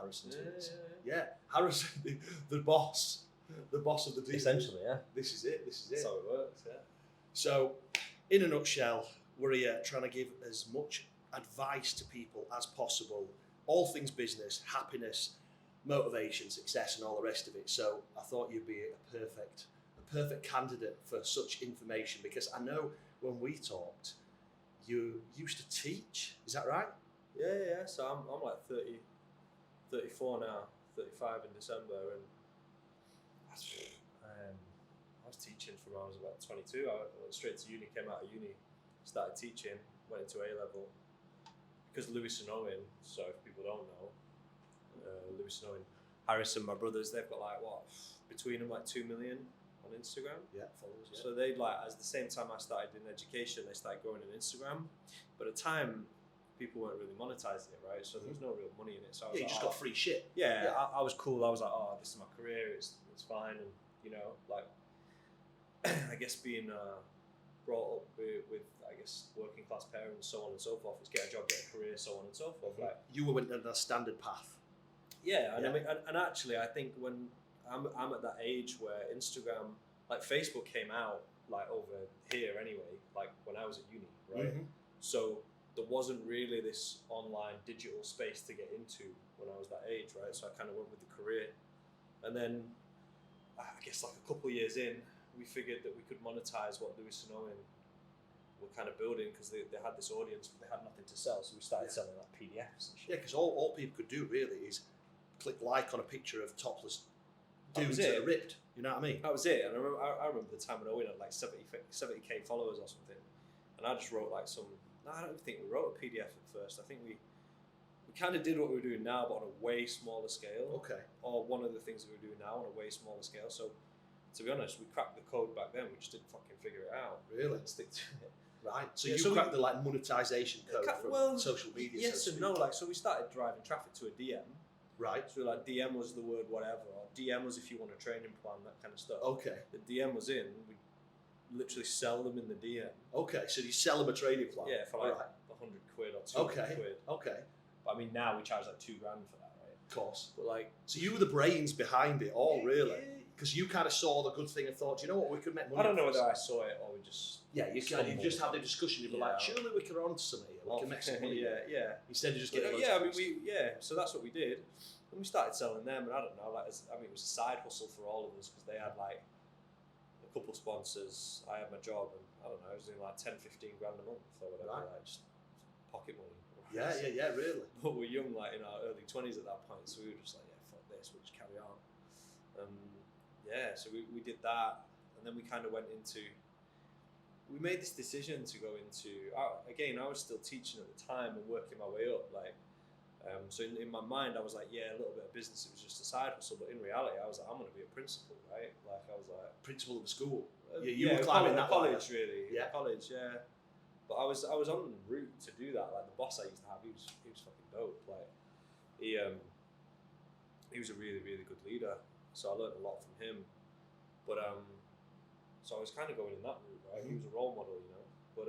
Harrison tweets. Yeah, Harrison, the boss of the team. Essentially, yeah. This is it. That's how it works, yeah. So, in a nutshell, we're here trying to give as much advice to people as possible, all things business, happiness, motivation, success, and all the rest of it. So I thought you'd be a perfect candidate for such information, because I know when we talked, you used to teach. Is that right? Yeah. So I'm like 34 now, 35 in December, and I was teaching from when I was about 22. I went straight to uni, came out of uni, started teaching, went into A level. Because Lewis and Owen, so if people don't know, Lewis and Owen Harrison, my brothers, they've got like between them like 2 million on Instagram. Yeah, followers. Yeah. So they like, as the same time I started in education, they started growing on Instagram. But at the time, people weren't really monetizing it, right? So there was no real money in it. So I was you just got free shit. Yeah. I was cool. I was like, oh, this is my career. It's fine, and like I guess being brought up with I guess working class parents, so on and so forth. It's get a job, get a career, so on and so forth. Like you went on a standard path. Yeah, and I mean, and actually, I think when I'm at that age where Instagram, like Facebook, came out like over here anyway, like when I was at uni, right? Mm-hmm. So there wasn't really this online digital space to get into when I was that age, right? So I kind of went with the career, and then I guess like a couple of years in, we figured that we could monetize what Lewis and Owen were kind of building, because they had this audience, but they had nothing to sell. So we started selling like PDFs and shit. Yeah, because all people could do really is click like on a picture of topless dudes that are ripped. You know what I mean? That was it. And I remember the time when Owen had like 70k followers or something, and I just wrote like some. No, I don't think we wrote a PDF at first. I think we kind of did what we were doing now, but on a way smaller scale. Okay. Or one of the things that we were doing now on a way smaller scale. So, to be honest, we cracked the code back then. We just didn't fucking figure it out. Really? And stick to it. Right. So you cracked the like monetization code from social media. Yes and no. Like, so we started driving traffic to a DM. Right. So like DM was the word whatever, or DM was if you want a training plan, that kind of stuff. Okay. The DM was in. We literally sell them in the DM. Okay. So you sell them a training plan. Yeah, for like 100 quid or 200 quid. Okay. But I mean, now we charge like $2,000 for that, right? Of course. But like, so you were the brains behind it all, really. Because you kind of saw the good thing and thought, you know what, we could make money. I don't know whether I saw it or we just. Yeah, you just had the discussion. You'd be like, surely we could run to something here. We can make some money. Yeah. Instead of just getting. So that's what we did, and we started selling them. And I don't know, it was a side hustle for all of us, because they had like a couple sponsors. I had my job, and I don't know, I was doing like 10-15 grand a month or whatever, like just pocket money. Yeah, really. But we're young, like in our early 20s at that point, so we were just like, yeah, fuck this, we'll just carry on. So we did that, and then we kind of went into. We made this decision to go into. Again, I was still teaching at the time and working my way up. Like, so in my mind, I was like, yeah, a little bit of business. It was just a side hustle, but in reality, I was like, I'm going to be a principal, right? Like, I was like principal of the school. You were climbing that college, really. Yeah, college, yeah. But I was on route to do that. Like the boss I used to have, he was fucking dope. Like he was a really, really good leader. So I learned a lot from him. But so I was kind of going in that route, right? He was a role model, you know. But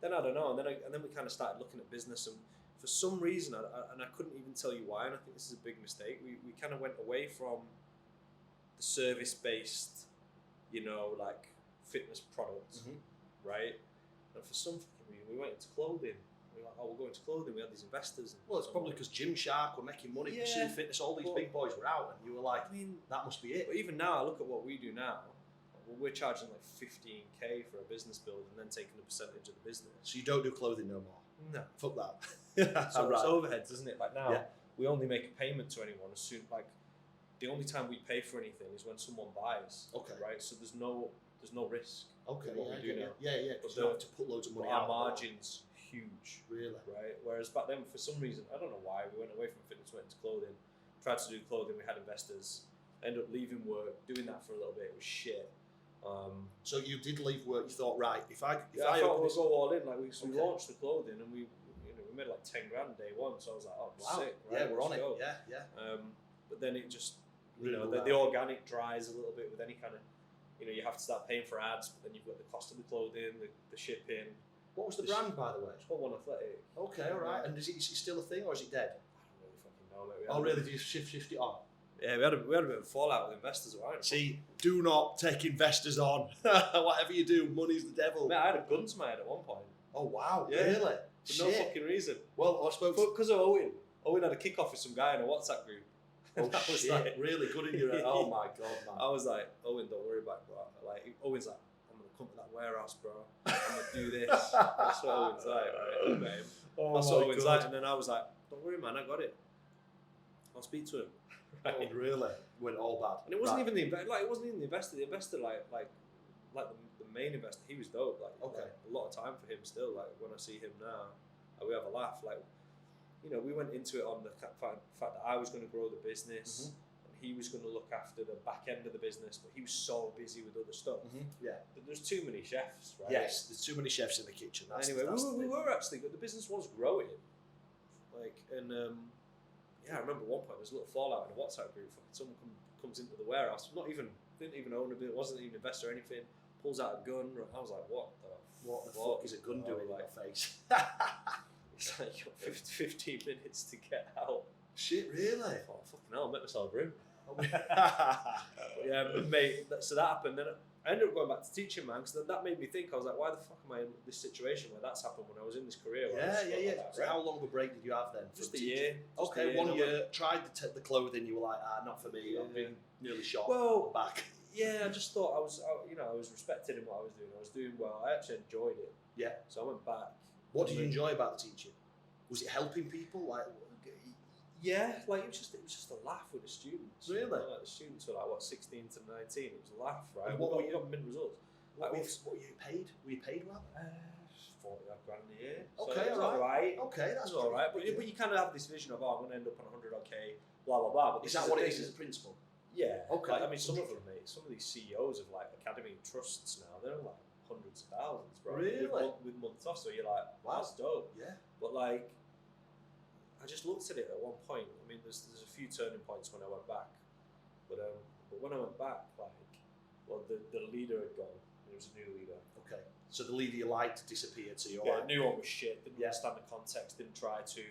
then I don't know, and then we kind of started looking at business, and for some reason, I couldn't even tell you why, and I think this is a big mistake. We kind of went away from the service-based, like fitness products, right? And for some fucking reason, we went into clothing. We were like, we'll go into clothing. We had these investors. Well, it's probably because Gymshark were making money, pursuing fitness. All these big boys were out, and you were like, that must be it. But even now, I look at what we do now. We're charging like 15k for a business build, and then taking a percentage of the business. So you don't do clothing no more? No. Fuck that. So it's overheads, isn't it? Like now, we only make a payment to anyone as soon, like, the only time we pay for anything is when someone buys. Okay. Right? So there's no risk. Okay. What we do now. Yeah. But you don't have to put loads of money out. Our margins huge. Really? Right? Whereas back then, for some reason, I don't know why, we went away from fitness, went into clothing, tried to do clothing, we had investors, ended up leaving work, doing that for a little bit, it was shit. So you did leave work, you thought, right, if I thought we'll go all in, like we launched the clothing, and we made like 10 grand day one, so I was like, oh, wow. Sick, right? Yeah, we're on it, go. yeah. But then it just, the organic dries a little bit with any kind of, you have to start paying for ads, but then you've got the cost of the clothing, the shipping. What was the brand, by the way? It's called One Athletic. Okay, all right. And is it still a thing, or is it dead? I don't really fucking know. now, mate. Oh, really? Did you shift it on? Yeah, we had a bit of a fallout with investors, right? See, do not take investors on. Whatever you do, money's the devil. Mate, I had a gun to my head at one point. Oh, wow. Yeah. Really? For no fucking reason. Well, I suppose... Because of Owen. Owen had a kick-off with some guy in a WhatsApp group. Oh, shit. Like, really good in your head. Oh, my God, man. I was like, Owen, don't worry about it, bro. Like, Owen's like, I'm going to come to that warehouse, bro. I'm going to do this. That's what Owen's like, right? Oh, that's what Owen's like. And then I was like, don't worry, man, I got it. I'll speak to him. Right. Oh, really? Went all bad. And it wasn't even the investor. The investor, like the main investor, he was dope. Like, okay. Like, a lot of time for him still. Like when I see him now, we have a laugh. Like, you know, we went into it on the fact that I was going to grow the business, and he was going to look after the back end of the business. But he was so busy with other stuff. Yeah. There's too many chefs, right? Yes, there's too many chefs in the kitchen. Anyway, we were actually good. The business was growing, like, and yeah, I remember one point there was a little fallout in a WhatsApp group. Someone comes into the warehouse, didn't even own a bit, wasn't even an investor or anything. Pulls out a gun. I was like, what the fuck is a gun doing in your face? It's like, you've got 15 minutes to get out. Shit, really? Oh, fucking hell, I met myself a room. Yeah, mate, so that happened. Then I ended up going back to teaching, man, because that made me think. I was like, why the fuck am I in this situation where that's happened when I was in this career? Yeah. So how long of a break did you have then? Just a year. Okay, 1 year. Tried the clothing. You were like, not for me. I've been nearly shot. Well, back. Yeah, I just thought I was respected in what I was doing. I was doing well. I actually enjoyed it. Yeah. So I went back. What did you enjoy about the teaching? Was it helping people? Like, yeah, like it was just a laugh with the students. Really? You know, like the students were like 16 to 19. It was a laugh, right? And what were you got mint results? What were you paid? Were you paid well? 40 odd grand a year. Okay, so all right. Okay, that's all right. But you kind of have this vision of, I'm going to end up on 100 k, blah blah blah. But is that what it is as a principal? Yeah. Okay. Like, I mean, some of them, mate. Some of these CEOs of like academy trusts now, they're like hundreds of thousands, bro. Really? With months off, so you're like, wow, that's dope. Yeah. But like, I just looked at it at one point. I mean, there's a few turning points when I went back, but when I went back, like, well, the leader had gone. There was a new leader. Okay. So the leader you liked disappeared. So you're yeah, like, new one was shit. Didn't understand the context. Didn't try to.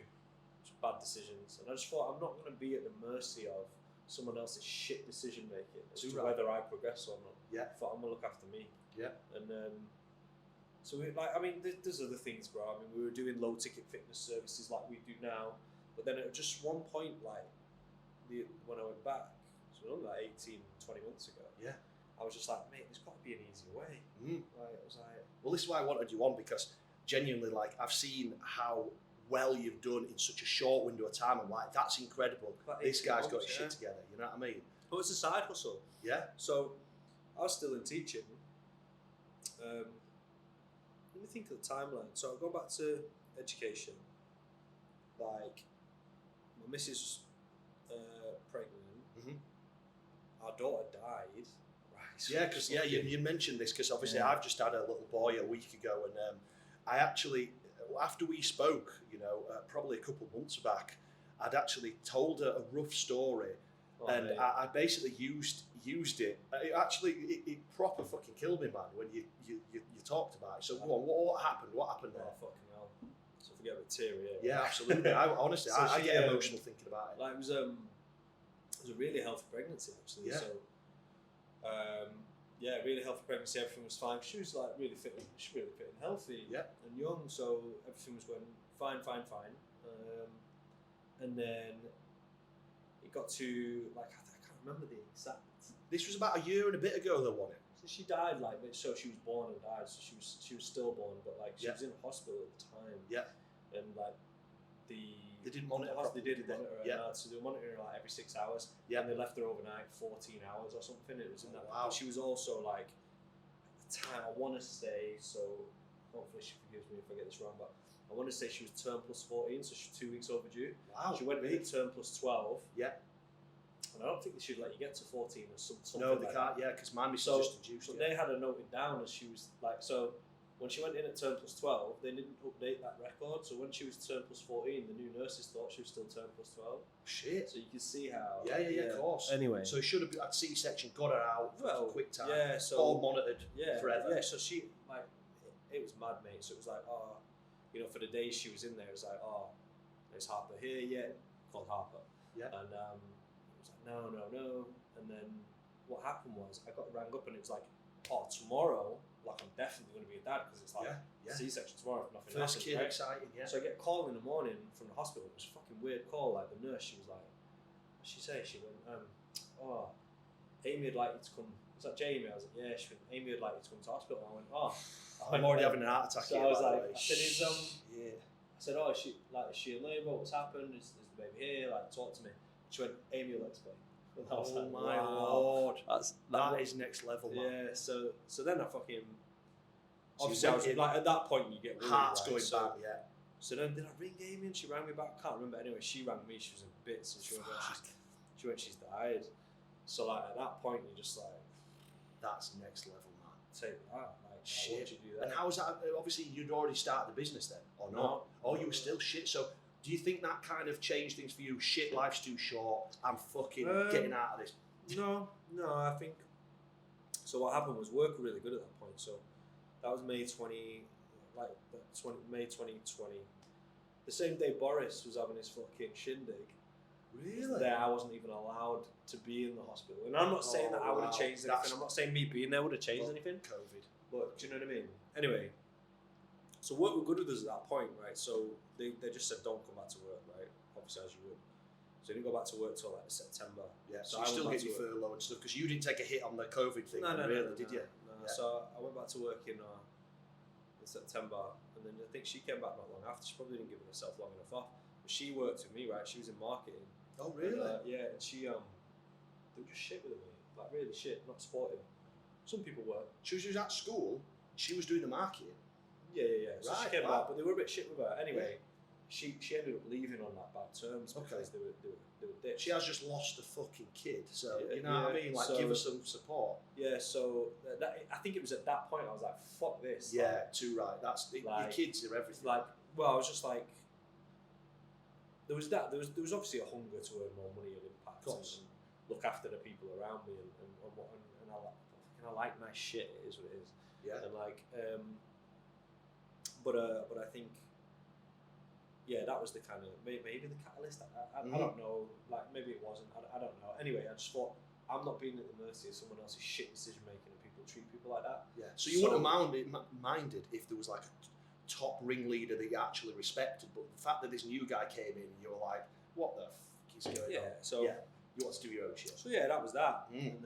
Just bad decisions. And I just thought, I'm not going to be at the mercy of someone else's shit decision making as to whether I progress or not. Yeah. I thought, I'm going to look after me. Yeah. And so there's other things, bro. I mean, we were doing low ticket fitness services like we do now, but then at just one point, like when I went back, so only like 18, 20 months ago. Yeah. I was just like, mate, there's got to be an easier way. Like, I was like, well, this is why I wanted you on, because genuinely, like, I've seen how well you've done in such a short window of time. I'm like, that's incredible. This guy's got his shit together. You know what I mean? But it's a side hustle. Yeah. So I was still in teaching. Let me think of the timeline. So I'll go back to education. Like, my missus pregnant. Our daughter died. Right. So yeah, because you mentioned this because obviously I've just had a little boy a week ago, and I actually, after we spoke, probably a couple of months back, I'd actually told her a rough story, and I basically used it. It proper fucking killed me, man, when you talked about it. So go on, what happened? What happened there? Oh, fucking hell. So forget about teary. Yeah, absolutely. Honestly, so I get emotional thinking about it. Like, it was a really healthy pregnancy, actually. Yeah. So, really healthy pregnancy. Everything was fine. She was like really fit and healthy. Yeah. And young, so everything was going fine. And then it got to like I can't remember the exact. This was about a year and a bit ago, though, wasn't it? So she died so she was born and died. So she was stillborn, but like she was in hospital at the time. Yeah. And like they didn't monitor her. They did monitor her. Yeah. So they were monitoring her like every 6 hours. Yeah. And they left her overnight 14 hours or something. It was in that. Wow. But she was also like, at the time, I want to say, so hopefully she forgives me if I get this wrong, but I want to say she was term plus 14, so she's 2 weeks overdue. Wow. She went in term plus 12. Yeah. And I don't think they should let you get to 14 or something. No, they like can't. that. Yeah, because my missus just induced. But they had her noted down as she was like, so when she went in at term plus 12, they didn't update that record. So when she was term plus 14, the new nurses thought she was still term plus 12. Shit. So you can see how. Yeah, of course. Anyway. So it should have been at C-section, got her out for a quick time. Yeah, so. All monitored forever. Yeah, so she, like, it was mad, mate. So it was like, for the days she was in there, it was like, there's Harper here, called Harper. Yeah. And I was like, no. And then what happened was I got rang up and it was like, oh, tomorrow, like I'm definitely going to be a dad because it's like C-section tomorrow if nothing First happens, kid, right? exciting, yeah. So I get a call in the morning from the hospital. It was a fucking weird call. Like the nurse, she was like, what'd she say? She went, oh, Amy would like you to come. Was that Jamie? I was like, yeah. She went, Amy would like you to come to hospital. And I went, oh. I'm already having an heart attack. So I was like, I said, yeah. I said, oh, is she in labour? What's happened? Is the baby here? Like, talk to me. She went, Amy will explain. And I was like, my wow. lord, that is next level, man. Yeah. So then I fucking. Obviously, I was like, at that point, you get worried, heart's right? going So, back, yeah. So then, did I ring Amy? And she rang me back. Can't remember. Anyway, she rang me. She was in bits, and she went, she's died. So like at that point, you're just like, that's next level, man. Take that. Like, shit. Why would you do that? And how was that? Obviously, you'd already started the business then, or not? Oh, you were still shit. So, do you think that kind of changed things for you? Shit, life's too short. I'm fucking getting out of this. No. I think. So what happened was work were really good at that point. So that was May 2020. The same day Boris was having his fucking shindig. Really? There, I wasn't even allowed to be in the hospital. And I'm not saying that I would have changed anything. I'm not saying me being there would have changed anything. COVID. But do you know what I mean? Anyway, so work were good with us at that point, right? So they just said, don't come back to work, right? Obviously, as you would. So I didn't go back to work till like September. Yeah, so you still get your furlough and stuff, because you didn't take a hit on the COVID thing, did you? No. Yeah. So I went back to work in September, and then I think she came back not long after. She probably didn't give herself long enough off. But she worked with me, right? She was in marketing. Oh, really? And, yeah, and she, they were just shit with me. Like, really shit, not supportive. Some people were. She was at school, she was doing the marketing. Yeah. So right, she came back, but they were a bit shit with her. Anyway, she ended up leaving on that bad terms because they were dicks. She has just lost a fucking kid, so you know what I mean? Like, give her some support. Yeah, so I think it was at that point I was like, fuck this. Yeah, like, too right. That's your kids are everything. Like, well, I was just like, there was obviously a hunger to earn more money and impact and look after the people around me and I like nice shit. It is what it is. Yeah. And like, but I think. Yeah, that was the kind of maybe the catalyst. I don't know. Like maybe it wasn't. I don't know. Anyway, I just thought I'm not being at the mercy of someone else's shit decision making and people treat people like that. Yeah. So you wouldn't have minded if there was like a top ringleader that you actually respected, but the fact that this new guy came in, you were like, what the fuck is going on? Yeah. So you want to do your own shit. So yeah, that was that. And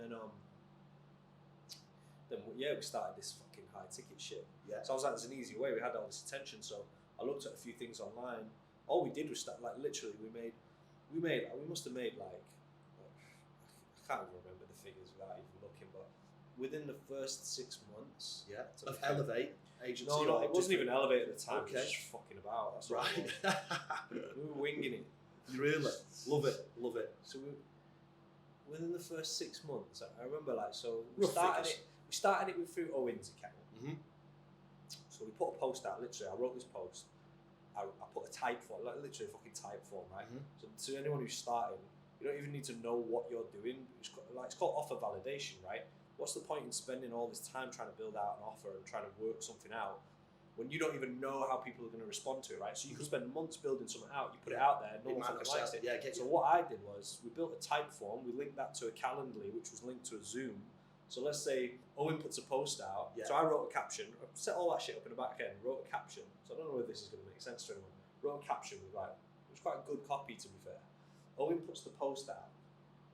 then we started this fucking high ticket shit. Yeah. So I was like, there's an easy way. We had all this attention, so I looked at a few things online. All we did was start, like, literally, we must have made like, I can't even remember the figures without even looking, but within the first 6 months, of Elevate agency. No, it wasn't even Elevate at the time. Okay. It was just fucking about. That's right. We were winging it. Really, love it. So within the first 6 months, I remember like we started it with through Owen's account. Mm-hmm. So we put a post out. Literally, I wrote this post. I put a type form, like literally a fucking type form, right? Mm-hmm. So to anyone who's starting, you don't even need to know what you're doing. It's called offer validation, right? What's the point in spending all this time trying to build out an offer and trying to work something out when you don't even know how people are going to respond to it, right? So you can spend months building something out, you put it out there, no one fucking likes it. So what I did was we built a type form, we linked that to a Calendly, which was linked to a Zoom. So let's say Owen puts a post out. So I wrote a caption, set all that shit up in the back end, wrote a caption. So I don't know whether this is going to make sense to anyone. Wrote a caption with it was quite a good copy, to be fair. Owen puts the post out.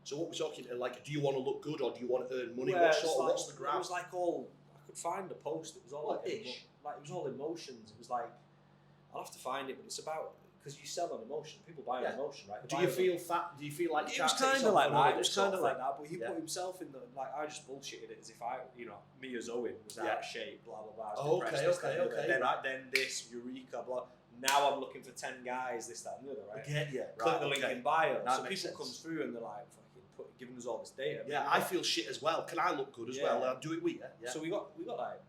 So what we're talking, like, do you want to look good or do you want to earn money? Well, what's the graph? It was like all, I could find the post, it was all it was all emotions. It was like, I'll have to find it, but it's about, because you sell on emotion, people buy on emotion, right? Do you feel like it was kind of like that? It was kind of like that, but he Yeah. put himself in the, like, I just bullshitted it as if me as Owen was out of shape, blah blah blah. Oh, okay. Then this eureka, blah. Now I'm looking for 10 guys, this, that, and the other, right? I get you. Click the link in bio. That so makes people sense. come through and they're like, fucking giving us all this data. Yeah, I feel shit as well. Can I look good as well? I'll do it with you. Yeah. So we got like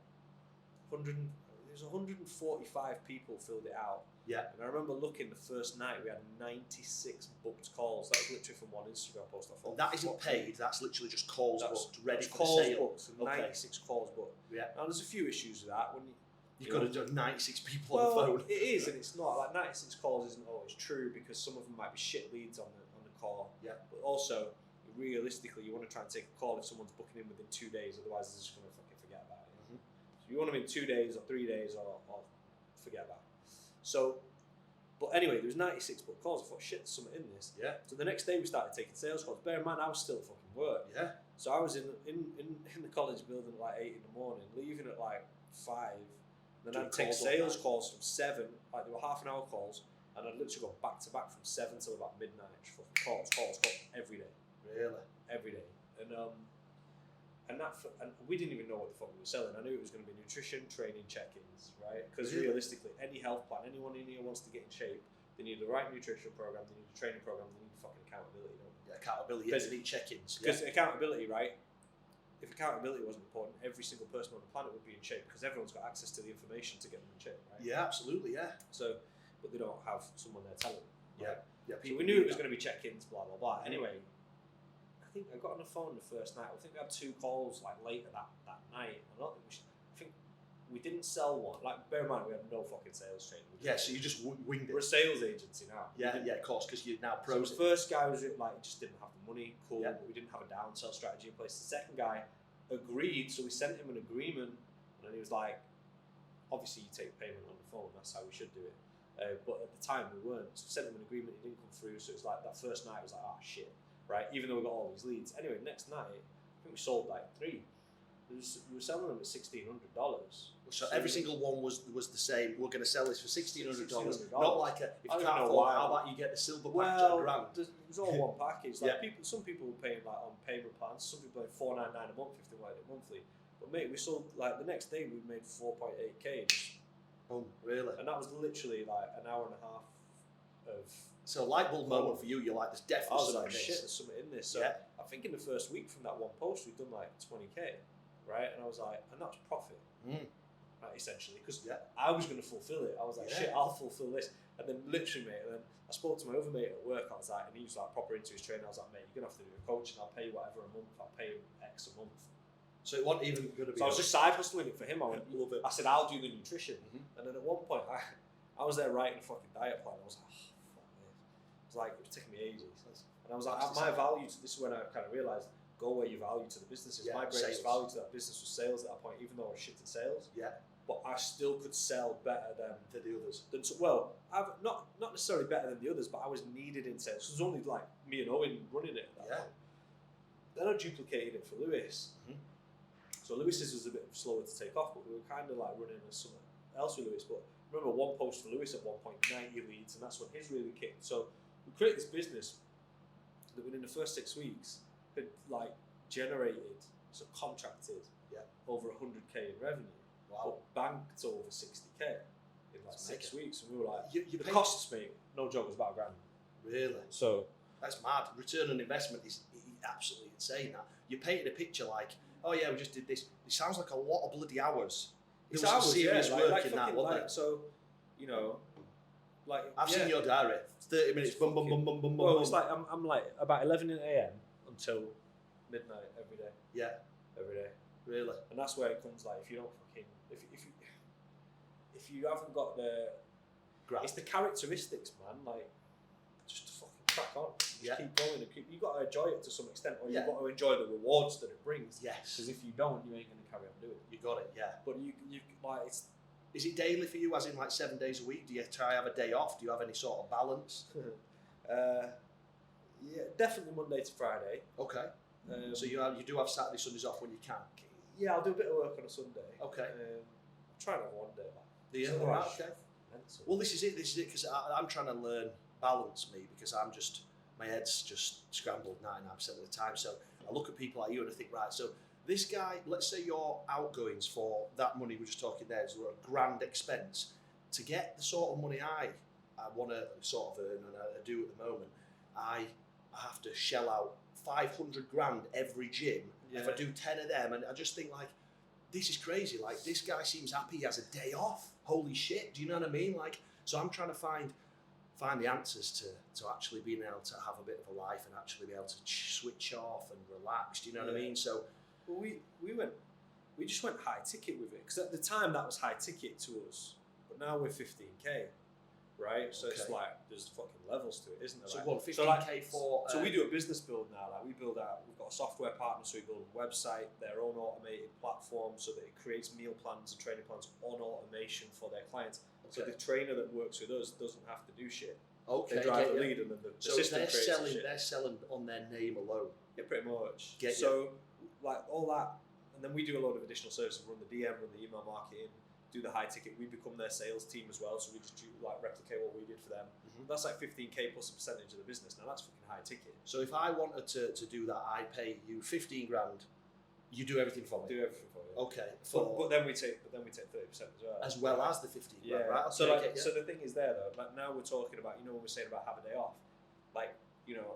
145 people filled it out. Yeah. And I remember looking the first night, we had 96 booked calls. That was literally from one Instagram post. I thought, that isn't paid, that's literally just calls booked, ready for calls sale. Booked, so 96 calls booked. Yeah. Now there's a few issues with that. When You've got to do 96 people on the phone. It is, and it's not. Like 96 calls isn't always true because some of them might be shit leads on the call. Yeah. But also, realistically, you want to try and take a call if someone's booking in within 2 days. Otherwise, they're just going to fucking forget about it. Mm-hmm. So you want them in 2 days or 3 days or forget about it. So, but anyway, there was 96 booked calls. I thought, shit, there's something in this. Yeah. So the next day we started taking sales calls. Bear in mind, I was still at fucking work. Yeah. So I was in the college building at like 8 in the morning, leaving at like 5. Then I'd take sales calls from 7, like they were half an hour calls, and I'd literally go back to back from 7 till about midnight. Just fucking calls every day. Really? Every day. And we didn't even know what the fuck we were selling. I knew it was going to be nutrition, training, check-ins, right? Because realistically, any health plan, anyone in here wants to get in shape, they need the right nutritional program, they need a training program, they need fucking accountability. Don't they? Yeah, accountability. They need check-ins. Because accountability, right? If accountability wasn't important, every single person on the planet would be in shape because everyone's got access to the information to get them in shape, right? Yeah, absolutely, yeah. So, but they don't have someone there telling them. Right? Yeah. So we knew it was going to be check-ins, blah blah blah. Anyway, I think I got on the phone the first night. I think we had 2 calls like later that night. I think we didn't sell one. Like, bear in mind, we had no fucking sales training. So you just winged it. We're a sales agency now. Yeah, of course, because you're now So pros. the first guy was like, just didn't have the money, cool, Yeah. but we didn't have a downsell strategy in place. The second guy agreed, so we sent him an agreement, and then he was like, obviously you take payment on the phone, that's how we should do it. But at the time we weren't, so we sent him an agreement, he didn't come through, so it was like, that first night was like, oh shit, right, even though we got all these leads. Anyway, next night, I think we sold like 3. We were selling them at $1,600. So every single one was the same. We're going to sell this for $1,600. $1,600. Not like if you can't afford, how about you get the silver package at £1,000? It was all one package. Like some people were paying like on payment plans. Some people paying $499 a month if they wanted it monthly. But mate, we sold like the next day we made 4.8k. Oh, really? And that was literally like an hour and a half of. So light bulb moment for you. You're like, there's definitely something in this. Shit, there's something in this. So I think in the first week from that one post we'd done like 20k, right? And I was like, and that was profit. Right, essentially, because I was going to fulfill it. I was like, shit, I'll fulfill this. And then literally, mate, and then I spoke to my other mate at work. I was like, and he was like proper into his training. I was like, mate, you're going to have to do a coaching. I'll pay you whatever a month. I'll pay you X a month. So it wasn't even going to be. So I was just side hustling it for him. I went, love it. I said, I'll do the nutrition. And then at one point, I was there writing a fucking diet plan. I was like, oh, fuck this. It was like, it was taking me ages. And I was like, my value, this is when I kind of realised, go where your value to the business is. My greatest value to that business was sales at that point, even though I was shit at sales. But I still could sell better than the others. I've not necessarily better than the others, but I was needed in sales. It was only like me and Owen running it at that point. Then I duplicated it for Lewis. So Lewis's was a bit slower to take off, but we were kind of like running as something else with Lewis. But I remember one post for Lewis at one point, 90 leads, and that's when his really kicked. So we created this business that within the first 6 weeks had like generated, so contracted, over 100k in revenue. Wow. But banked over 60k in like 6 weeks, and we were like, the costs, mate, no joke, was about £1,000. Really? So that's mad. Return on investment is absolutely insane. That you're painting a picture like, oh yeah, we just did this. It sounds like a lot of bloody hours. It was some serious work in that, wasn't it? So, you know, like I've seen your diary. 30 minutes, boom, boom, boom, boom, boom, boom. Well, it's like I'm like about 11 a.m. until midnight every day. Yeah. Every day. Really? And that's where it comes like if you don't fucking if you haven't got the it's the characteristics, man. Like just fucking crack on. Just keep going and you got to enjoy it to some extent, or you've got to enjoy the rewards that it brings. Yes. Because if you don't, you ain't going to carry on doing it. You got it. Yeah. But you like it's. Is it daily for you, as in like 7 days a week? Do you try have a day off? Do you have any sort of balance? Yeah, definitely Monday to Friday. Okay. So you do have Saturday, Sundays off when you can. Yeah, I'll do a bit of work on a Sunday. Okay. I'll try and have one day off. Okay. Well, this is it because I'm trying to learn balance, because I'm just, my head's just scrambled 99% of the time. So I look at people like you and I think, right, so this guy, let's say your outgoings for that money we're just talking there is a grand expense. To get the sort of money I want to sort of earn, and I do at the moment, I have to shell out 500 grand every gym if I do 10 of them, and I just think like, this is crazy. Like, this guy seems happy he has a day off. Holy shit, do you know what I mean? Like, so I'm trying to find the answers to actually being able to have a bit of a life and actually be able to switch off and relax. Do you know what I mean? So, well, we just went high ticket with it because at the time that was high ticket to us, but now we're 15k. right? So it's Okay. like there's fucking levels to it, isn't there? So Like, what, so like 15k for... so we do a business build now. Like we build out, we've got a software partner, so we build a website, their own automated platform, so that it creates meal plans and training plans on automation for their clients. So Okay. the trainer that works with us doesn't have to do shit. Okay, They drive get the you. lead, and then the So system they're creates the selling, shit. they're selling on their name alone. Yeah, pretty much. Get so like all that, and then we do a load of additional services. Run the DM, run the email marketing, do the high ticket. We become their sales team as well, so we just do, like replicate what we did for them. Mhm. That's like 15k plus a percentage of the business. Now that's fucking high ticket. So if I wanted to do that, I pay you 15 grand. You do everything for me. Do everything for you. Okay. But then we take 30% as well as the 15 Yeah. grand, right? Okay, So like, get you. so the thing is there though. Like now we're talking about, when we're saying about have a day off. Like,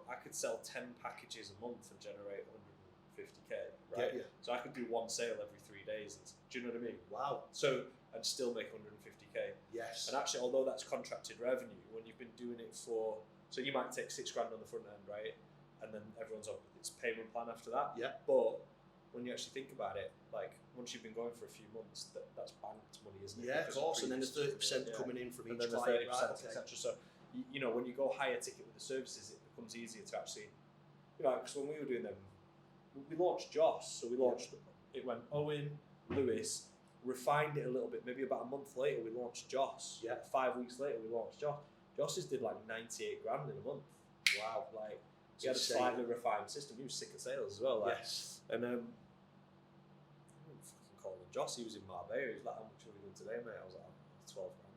I could sell 10 packages a month and generate 150k, right? Get you. So I could do one sale every 3 days. Do you know what I mean? Wow. So and still make 150k. Yes. And actually, although that's contracted revenue, when you've been doing it for, so you might take 6 grand on the front end, right? And then everyone's on its payment plan after that. Yeah. But when you actually think about it, like once you've been going for a few months, that's banked money, isn't it? Yeah, of Because course. And then the previous 30% yeah. coming in from And each then the client, 30%, right? Okay. etc. So, when you go higher ticket with the services, it becomes easier to actually, because when we were doing them, we launched Joss. So we launched, it went Owen, Lewis, refined it a little bit. Maybe about a month later, we launched Joss. Yeah. 5 weeks later, we launched Joss. Joss's did like 98 grand in a month. Wow. Like, he had a insane. slightly refined system. He was sick of sales as well. Like, Yes. and I don't fucking call him Joss. He was in Marbella. He was like, how much have we done today, mate? I was like, 12 grand.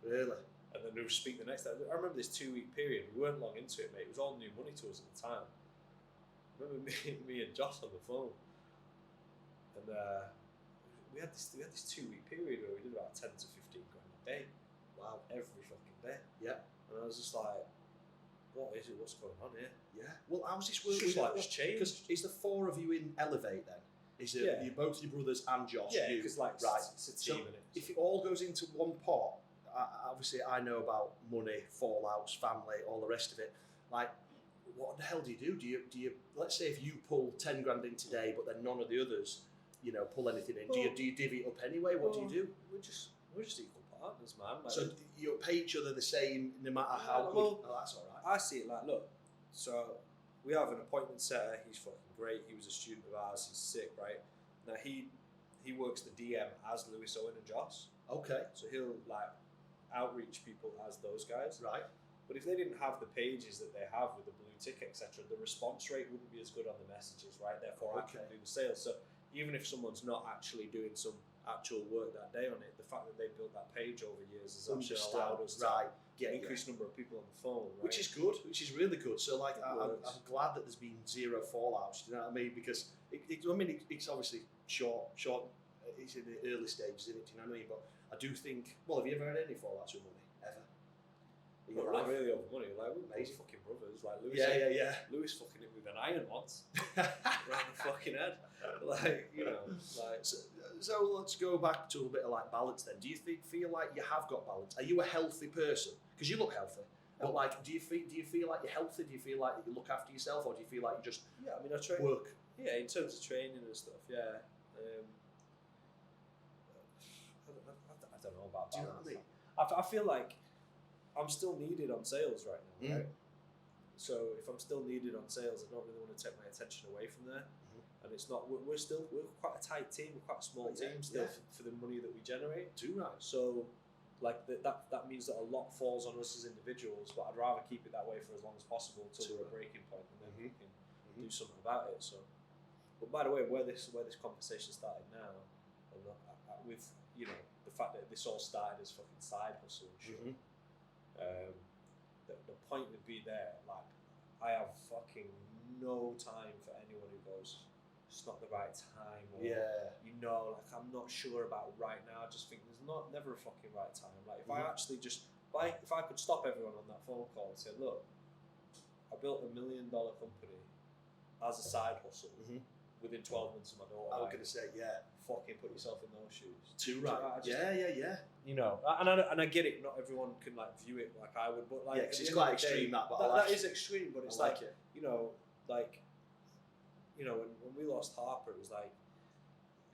Really? And then we would speak the next day. I remember this 2-week period. We weren't long into it, mate. It was all new money to us at the time. I remember me and Joss on the phone, and we had this 2-week period where we did about 10 to 15 grand a day. Wow. Every fucking day. Yeah. And I was just like, what is it? What's going on here? Yeah. Well, how's this It's work? just like, it's changed. Because is the 4 of you in Elevate then? Is it Yeah. you both your brothers and Josh? Yeah, you? because like right. it's a So team in it. if it all goes into one pot, obviously I know about money, fallouts, family, all the rest of it. Like, what the hell do you do? Do you let's say if you pull 10 grand in today, but then none of the others, pull anything in? Well, do you divvy it up anyway? What do you do? We're just equal partners, man. Like, So you pay each other the same, no matter how good. well, Oh, that's all right. I see it like, look, so we have an appointment setter. He's fucking great. He was a student of ours. He's sick, right? Now he works the DM as Lewis, Owen, and Joss. Okay. So he'll like outreach people as those guys. Right. But if they didn't have the pages that they have with the blue tick, etc., the response rate wouldn't be as good on the messages, right? Therefore, I can do the sales. So even if someone's not actually doing some actual work that day on it, the fact that they built that page over years has actually allowed us to increase number of people on the phone, right? Which is good, which is really good. So, like, I'm works. glad that there's been zero fallouts. Do you know what I mean? Because it's obviously short. It's in the early stages, isn't it? Do you know what I mean? But I do think. Well, have you ever had any fallouts with money ever? In your Not life? really over money. Like we're Amazing. fucking brothers. Like Lewis. Yeah. Lewis fucking hit with an iron once around the fucking head. Like So let's go back to a bit of like balance then. Do you feel like you have got balance? Are you a healthy person? Because you look healthy. But like, do you feel like you're healthy? Do you feel like you look after yourself, or do you feel like you just I mean, I train. work? Yeah, in terms of training and stuff. Yeah. I don't know about balance. Do you know what I mean? I feel like I'm still needed on sales right now, right? So if I'm still needed on sales, I don't really want to take my attention away from there. And it's not. We're quite a tight team. We're quite a small team still for the money that we generate. Too right. So, like that means that a lot falls on us as individuals. But I'd rather keep it that way for as long as possible until we're at a breaking point, and then we can do something about it. So, but by the way, where this conversation started now, and with the fact that this all started as fucking side hustle and shit. The point would be there. Like, I have fucking no time for anyone who goes, it's not the right time, or like I'm not sure about right now. I just think there's never a fucking right time. Like if I actually if I could stop everyone on that phone call and say, look, I built $1 million company as a side hustle within 12 months of my daughter. I was gonna say fucking put yourself in those shoes. Too right. Yeah. And I get it. Not everyone can like view it like I would, but like because it's quite extreme that. But that is extreme. But it's like it. When we lost Harper, it was like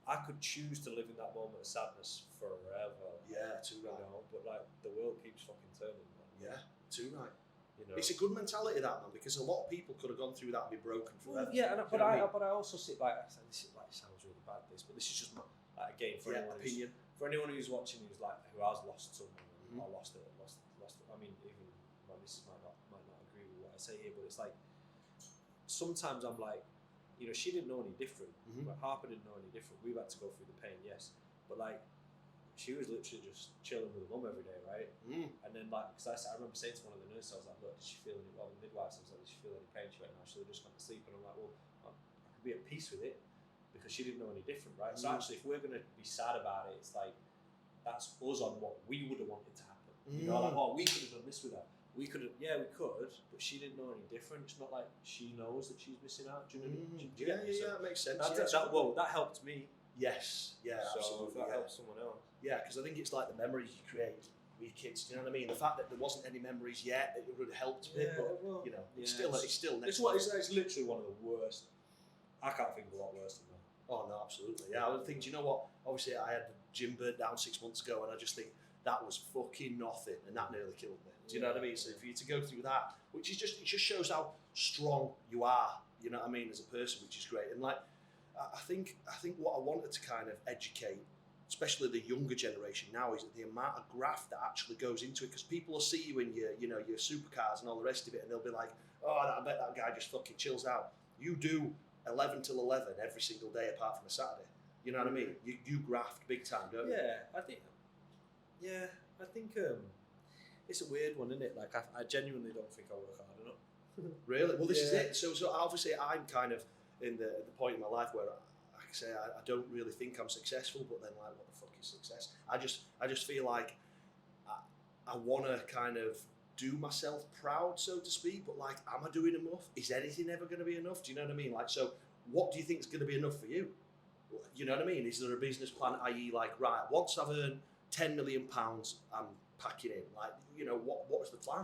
I could choose to live in that moment of sadness forever. Yeah, too right. You know, but like the world keeps fucking turning. Man. Yeah, too right. You know, it's a good mentality that, man, because a lot of people could have gone through that and be broken forever. Well, yeah, but I also see this is like sounds really bad, but this is just my again for anyone opinion. For anyone who's watching who has lost someone or lost it. I mean, even my missus might not agree with what I say here, but it's like sometimes I'm like, you know, she didn't know any different. But Harper didn't know any different. We've had to go through the pain, yes, but like. She was literally just chilling with her mum every day, right? And then, like, because I remember saying to one of the nurses, I was like, look, did she feel any, well, the midwives, I was like, did she feel any pain? She went, no, she'll just gone to sleep. And I'm like, well, I could be at peace with it because she didn't know any different, right? So actually, if we're going to be sad about it, it's like, that's us on what we would have wanted to happen. You know, like, oh, we could have done this with her. We could have, yeah, we could, but she didn't know any different. It's not like she knows that she's missing out. Do you know? Do you get me? That makes sense. That helped me. Yes, yeah, so absolutely. If that helps someone else. Yeah, because I think it's like the memories you create with your kids. Do you know what I mean? The fact that there wasn't any memories yet, it would have helped a bit, but you know, it's still next. It's literally one of the worst. I can't think of a lot worse than that. Oh no, absolutely. Yeah, I would think. Do you know what? Obviously, I had the gym burnt down 6 months ago, and I just think that was fucking nothing, and that nearly killed me. Do you know what I mean? So for you to go through that, which is it just shows how strong you are. You know what I mean, as a person, which is great. And like, I think what I wanted to kind of educate, especially the younger generation now, is the amount of graft that actually goes into it. Because people will see you in your supercars and all the rest of it, and they'll be like, oh, I bet that guy just fucking chills out. You do 11 till 11 every single day apart from a Saturday. You know what I mean? You graft big time, don't you? I think it's a weird one, isn't it? Like I genuinely don't think I work hard enough. Really? Well, this is it. So obviously I'm kind of in the point in my life where I say I don't really think I'm successful, but then like, what the fuck is success? I just feel like I want to kind of do myself proud, so to speak, but like, am I doing enough? Is anything ever going to be enough? Do you know what I mean? Like, so what do you think is going to be enough for you? You know what I mean? Is there a business plan, i.e. like, right, once I've earned £10 million, I'm packing in. Like, you know, what's the plan?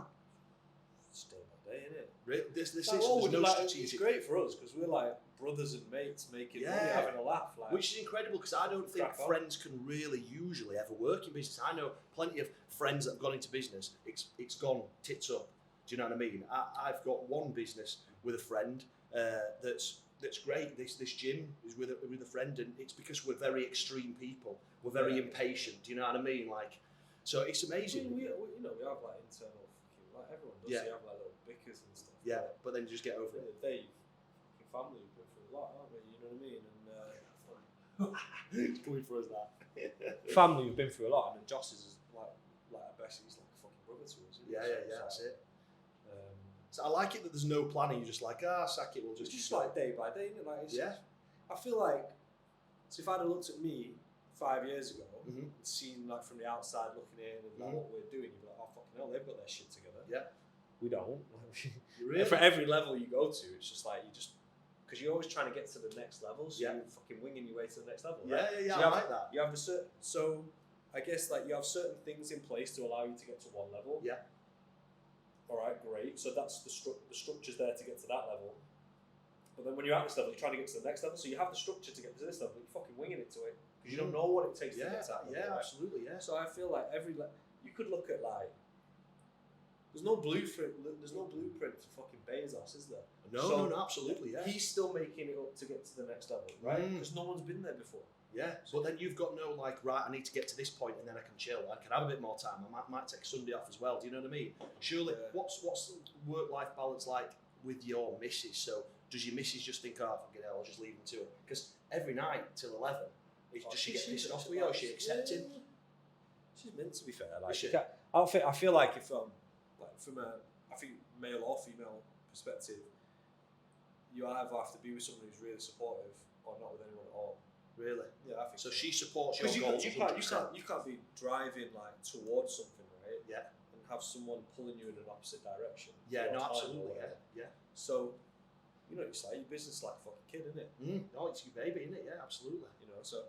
It's day by day, isn't it? Really? There's strategic. It's great for us because we're like brothers and mates making money, having a laugh. Like, which is incredible because I don't think friends can really usually ever work in business. I know plenty of friends that have gone into business. It's gone tits up. Do you know what I mean? I've got one business with a friend that's great. This gym is with a friend, and it's because we're very extreme people. We're very impatient. Do you know what I mean? Like, so it's amazing. I mean, we have like internal, like everyone does. You have like little bickers and stuff. Yeah, but then you just get over it. Dave, family have been through a lot, aren't we? You know what I mean? And coming for us that. Family have been through a lot, and then Joss is like our best. He's like a fucking brother to us. Yeah, that's it. So I like it that there's no planning. You're just like, sack it. We'll just like day by day, isn't it? Like, I feel like, so if I'd have looked at me 5 years ago and seen like from the outside looking in and like what we're doing, you'd be like, oh fucking hell, they've got their shit together. Yeah, we don't. Really? For every level you go to, it's just like because you're always trying to get to the next level, so you're fucking winging your way to the next level. Right? Yeah, so I like that. You have so I guess like you have certain things in place to allow you to get to one level. Yeah. All right, great. So that's the structure's there to get to that level. But then when you're at this level, you're trying to get to the next level. So you have the structure to get to this level, but you're fucking winging it to it because you don't know what it takes to get to that level. Yeah, right? absolutely. Yeah. So I feel like you could look at like. There's no blueprint. There's no blueprint for fucking Bezos, is there? No, absolutely. Yeah. He's still making it up to get to the next level, right? Because no one's been there before. Yeah. But then you've got no like, right, I need to get to this point and then I can chill. I can have a bit more time. I might take Sunday off as well. Do you know what I mean? Surely, what's the work-life balance like with your missus? So does your missus just think, oh, fucking hell, I'll just leave him to it? Because every night till 11, does she get pissed off with you or is she accepting? She's meant to be fair. Like, I feel like if from a male or female perspective, you either have to be with someone who's really supportive or not with anyone at all. Really? Yeah, I think so. She supports your goals. You can't be driving like towards something, right? Yeah. And have someone pulling you in an opposite direction. Yeah, no, absolutely. Yeah. So, you know, it's like your business is like a fucking kid, isn't it? No, it's your baby, isn't it? Yeah, absolutely. You know, so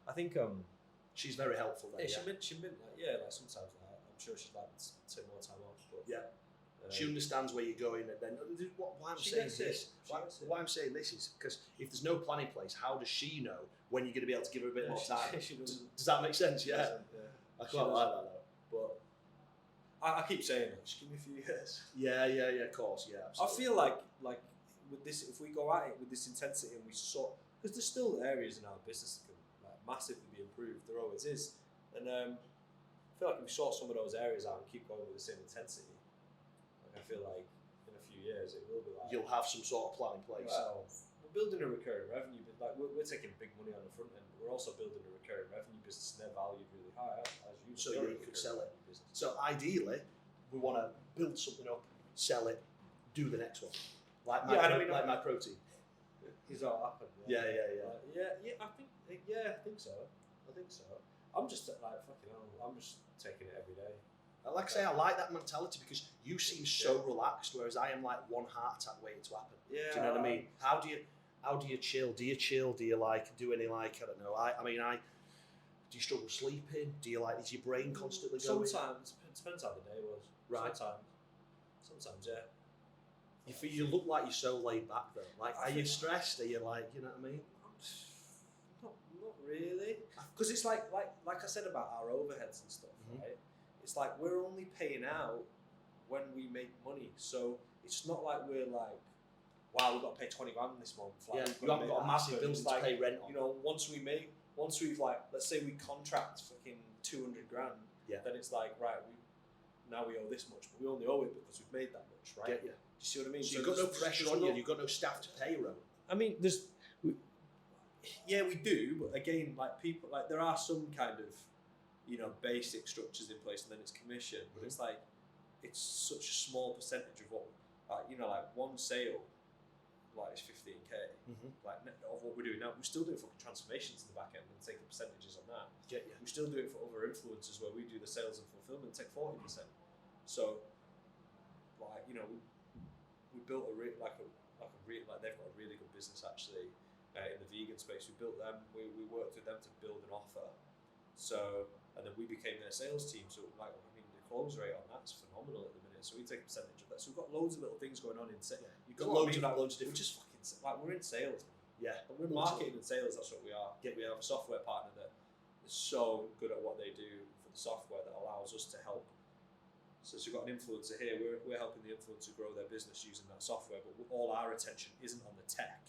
I think she's very helpful. Then, she meant like sometimes like, I'm sure she'd like to take more time off, but She understands where you're going, and then why I'm saying this. Why I'm saying this is because if there's no plan in place, how does she know when you're going to be able to give her a bit more time? Does that make sense? Yeah. I quite like that though. But I keep saying it. Just give me a few years. Yeah. Of course. Yeah. Absolutely. I feel like with this, if we go at it with this intensity and we sort, because there's still areas in our business that can like massively be improved. There always is, and I feel like if we sort some of those areas out and keep going with the same intensity, I feel like in a few years it will be like you'll have some sort of plan in place. Well, we're building a recurring revenue, but like we're taking big money on the front end. We're also building a recurring revenue business, and they're valued really high, as you. So you could sell it. So ideally, we want to build something up, sell it, do the next one. Like my protein. Is that what happened? Yeah. I think so. I'm just like fucking hell. I'm just taking it every day. Like I say, I like that mentality because you seem so relaxed, whereas I am like one heart attack waiting to happen. Yeah. Do you know what I mean? How do you chill? Do you chill? Do you like do any like I don't know? Do you struggle sleeping? Do you like is your brain constantly going? Sometimes it depends how the day was. Right. Sometimes yeah. You look like you're so laid back though. Like, are you stressed? Are you like, you know what I mean? Not really. Because it's like I said about our overheads and stuff, right? It's like we're only paying out when we make money. So it's not like we're like, wow, we've got to pay 20 grand this month. Like, you haven't got a massive building to pay rent on. You know, once we've like, let's say we contract fucking 200 grand, then it's like, right, now we owe this much, but we only owe it because we've made that much, right? Get you. Do you see what I mean? So you've got no pressure on you, you've got no staff to pay, Ro. I mean, we do, but again, like people, like there are some kind of, you know, basic structures in place, and then it's commission. But it's like, it's such a small percentage of what, you know, like one sale, like it's 15k, like of what we're doing now. We're still doing fucking transformations in the back end and taking percentages on that. Get you. We still do it for other influencers where we do the sales and fulfillment, take 40%. So, like, you know, we built they've got a really good business actually in the vegan space. We built them. We worked with them to build an offer. So, and then we became their sales team. So, like, I mean, the close rate on that's phenomenal at the minute. So we take a percentage of that. So we've got loads of little things going on in sales. You've got loads of different. We're just fucking like we're in sales. Yeah, but we're marketing and sales. That's what we are. We have a software partner that is so good at what they do for the software that allows us to help. So we've got an influencer here. We're helping the influencer grow their business using that software, but all our attention isn't on the tech.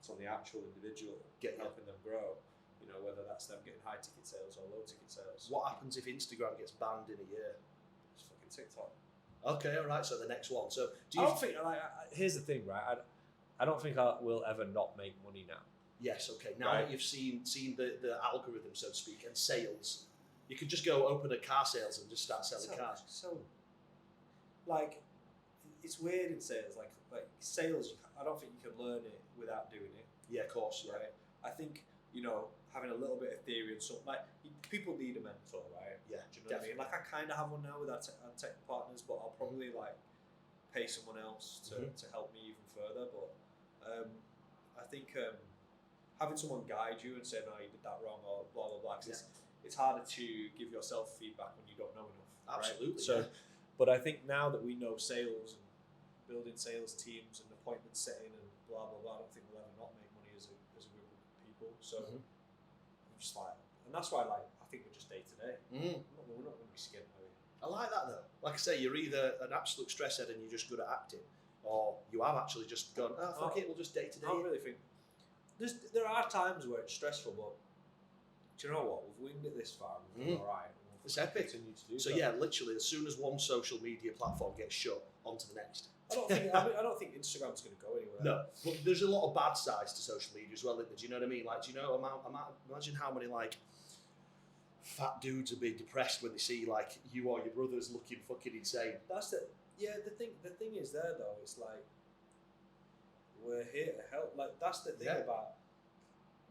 It's on the actual individual, helping them grow. You know, whether that's them getting high ticket sales or low ticket sales. What happens if Instagram gets banned in a year? It's fucking TikTok. Okay, all right. So the next one. So I don't think. Like, here's the thing, right? I don't think I will ever not make money now. Yes. Okay. Now that you've seen the algorithm, so to speak, and sales, you could just go open a car sales and just start selling cars. So, like, it's weird in sales. Like sales, I don't think you can learn it without doing it. Yeah, of course. Right. I think, you know, having a little bit of theory and something, like, people need a mentor, right? Yeah. Do you know what I mean? Like, I kind of have one now with our tech partners, but I'll probably like pay someone else to help me even further. But I think having someone guide you and say, no, you did that wrong, or blah blah blah. Cause it's harder to give yourself feedback when you don't know enough. Absolutely. Right? So, but I think now that we know sales and building sales teams and appointment setting and blah blah blah, I don't think we'll ever not make money as a group of people. So I'm just like, and that's why I think we're just day to day. We're not going to be skint, are we? I like that though. Like I say, you're either an absolute stress head and you're just good at acting, or you have actually just gone, fuck it, we'll just day to day. I really think there are times where it's stressful, but do you know what? We've winged it this far. We're all right. It's epic. Continue to do so yeah, literally, as soon as one social media platform gets shut, onto the next. I don't think Instagram's going to go anywhere. No, but there's a lot of bad sides to social media as well, isn't there? Do you know what I mean? Like, do you know, imagine how many like fat dudes would be depressed when they see like you or your brothers looking fucking insane. That's the thing is there though. It's like we're here to help. Like that's the thing about.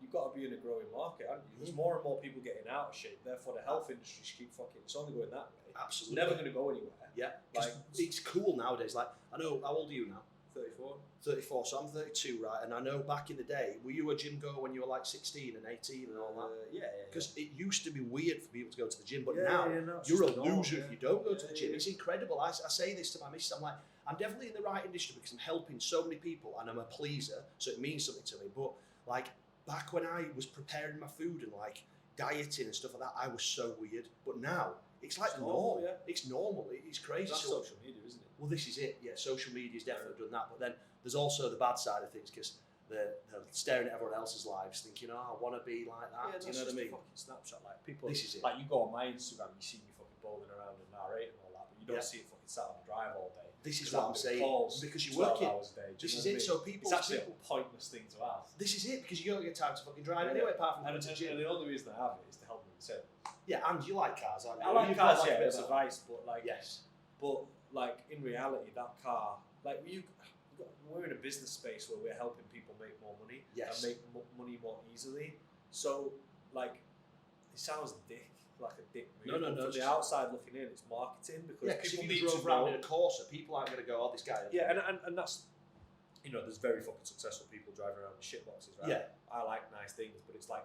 You've got to be in a growing market, haven't you? There's more and more people getting out of shape. Therefore, the health industry should keep fucking. It's only going that way. Absolutely, it's never going to go anywhere. Yeah, like it's cool nowadays. Like I know, how old are you now? 34. 34, so I'm 32, right? And I know back in the day, were you a gym goer when you were like 16 and 18 and all that? Yeah. Because it used to be weird for people to go to the gym, but Yeah, now no, it's you're a just the norm, loser yeah. if you don't go to the Yeah, gym. yeah. It's incredible. I say this to my missus. I'm like, I'm definitely in the right industry because I'm helping so many people and I'm a pleaser, so it means something to me. But like back when I was preparing my food and like dieting and stuff like that, I was so weird. But now it's like It's the normal, norm. yeah. It's normal. It's crazy. That's So- social media, isn't it? well, this is it. Yeah, social media's definitely done that. But then there's also the bad side of things because they're staring at everyone else's lives, thinking, "Oh, I want to be like that." Do you know what I mean? Fucking snapshot. Like people, This is it. like you go on my Instagram, you see me fucking bowling around in R8 and all that, but you don't Yeah. see it fucking sat on the drive all day. This is 'Cause what I'm doing saying. calls Because you're 12 working. hours a day. Do you This know is what I it. mean? So people, It's actually people- a pointless thing to have. this is it because you don't get time to fucking drive Yeah. anyway, apart from And, going to the gym. and the only reason I have it is to help me with sales. Yeah, and you like cars, aren't you? I like You've cars, got, like, yeah, a bit it's of a a- vice, but like, Yes. but like in reality, that car, like we're in a business space where we're helping people make more money Yes. and make money more easily. So like, it sounds like a dick move. No, but no, From the just- outside looking in, it's marketing because Yeah, because people if need you to drove around know. in a Corsa, people aren't going to go, "Oh, this guy." Yeah, and that's, you know, there's very fucking successful people driving around in shit boxes, right? Yeah. I like nice things, but it's like